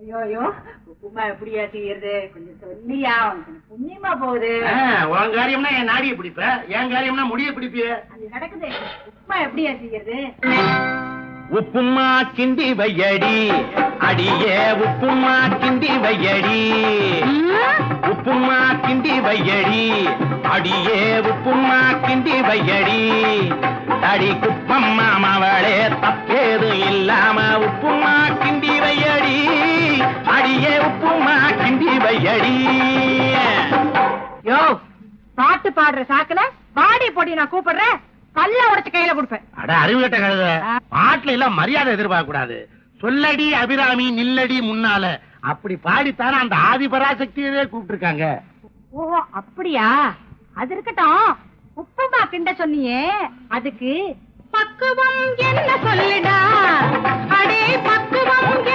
ஐயோ உப்புமா எப்படியா செய்யறது கொஞ்சம் சொல்லியா புண்ணியமா போகுது. உன் காரியம்னா என் நாடியை பிடிப்ப, என் காரியம்னா முடிய பிடிப்பிய. அது நடக்குது. உப்புமா எப்படியா செய்யறது? உப்புமா கிண்டி வையடி அடியே, உப்புமா கிண்டி வையடி, உப்புமா கிண்டி வையடி அடியே, உப்புமா கிண்டி வையடி. அடி குப்பம்மா மவளே தப்பேது இல்லாம உப்புமா கிண்டி வையடி அடியே, உப்புமா கிண்டி வையடி. யோ பாட்டு பாடுற சாக்குல பாடி போட்டி நான் கூப்பிடுறேன், கல்ல உடைச்சு கையில கொடுப்பேன். அட அறிவு கட்ட கழுத, பாட்டுல எல்லாம் மரியாதை எதிர்பார்க்க கூடாது. சொல்லடி அபிராமி நில்லடி முன்னால, அப்படி பாடித்தானே அந்த ஆதிபராசக்தியவே கூப்பிட்டு இருக்காங்க. ஓ அப்படியா? அது இருக்கட்டும், உப்புமா கிண்ட சொன்னியே அதுக்கு பக்குவம் என்ன சொல்லுடா? அடே பக்குவம் என்ன